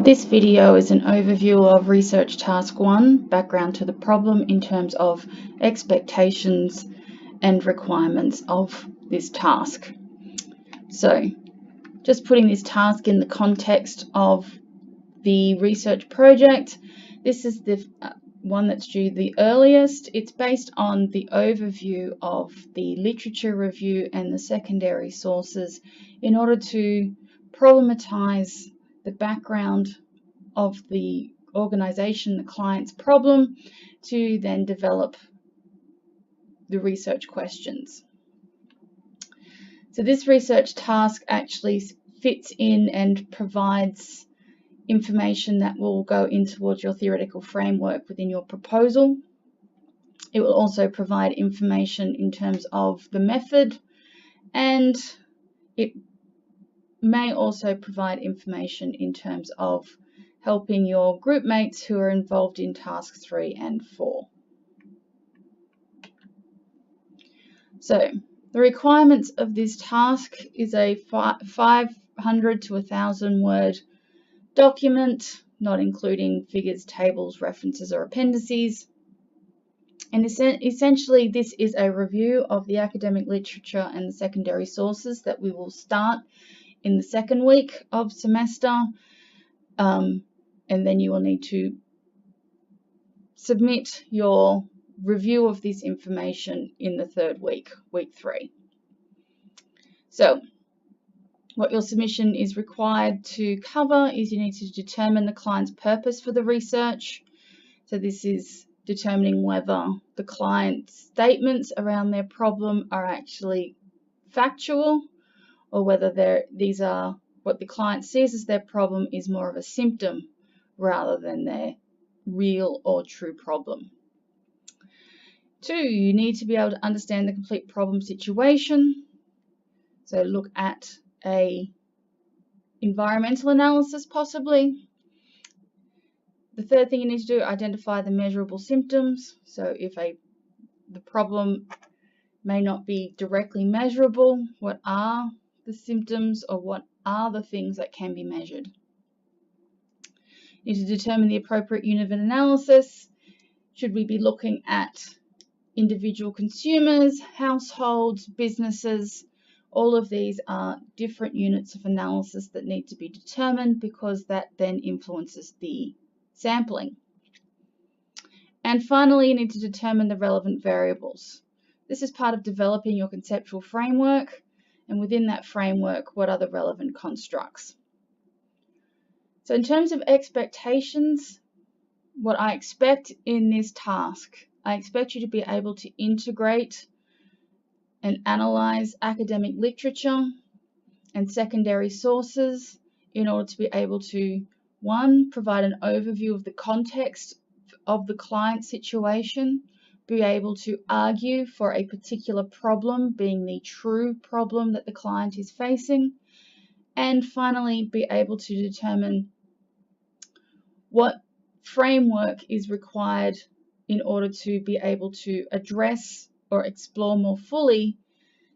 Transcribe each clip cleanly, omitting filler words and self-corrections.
This video is an overview of Research Task 1, background to the problem in terms of expectations and requirements of this task. So, just putting this task in the context of the research project, this is the one that's due the earliest. It's based on the overview of the literature review and the secondary sources in order to problematize the background of the organization, the client's problem, to then develop the research questions. So this research task actually fits in and provides information that will go in towards your theoretical framework within your proposal. It will also provide information in terms of the method, and it may also provide information in terms of helping your group mates who are involved in tasks 3 and 4. So the requirements of this task is a 500 to 1,000 word document, not including figures, tables, references, or appendices. And essentially this is a review of the academic literature and the secondary sources that we will start in the second week of semester, and then you will need to submit your review of this information in the third week, week 3. So what your submission is required to cover is you need to determine the client's purpose for the research. So this is determining whether the client's statements around their problem are actually factual, or whether these are what the client sees as their problem is more of a symptom rather than their real or true problem. 2, you need to be able to understand the complete problem situation. So look at a environmental analysis possibly. The third thing you need to do, identify the measurable symptoms. So if the problem may not be directly measurable, what are the symptoms, or what are the things that can be measured? You need to determine the appropriate unit of analysis. Should we be looking at individual consumers, households, businesses? All of these are different units of analysis that need to be determined, because that then influences the sampling. And finally, you need to determine the relevant variables. This is part of developing your conceptual framework, and within that framework, what are the relevant constructs? So in terms of expectations, what I expect in this task, I expect you to be able to integrate and analyze academic literature and secondary sources in order to be able to, 1, provide an overview of the context of the client situation, be able to argue for a particular problem being the true problem that the client is facing, and finally be able to determine what framework is required in order to be able to address or explore more fully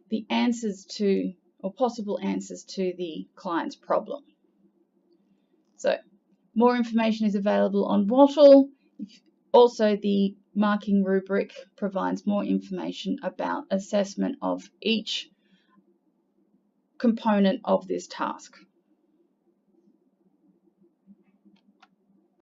the answers to, or possible answers to, the client's problem. So more information is available on Wattle. Also, the marking rubric provides more information about assessment of each component of this task.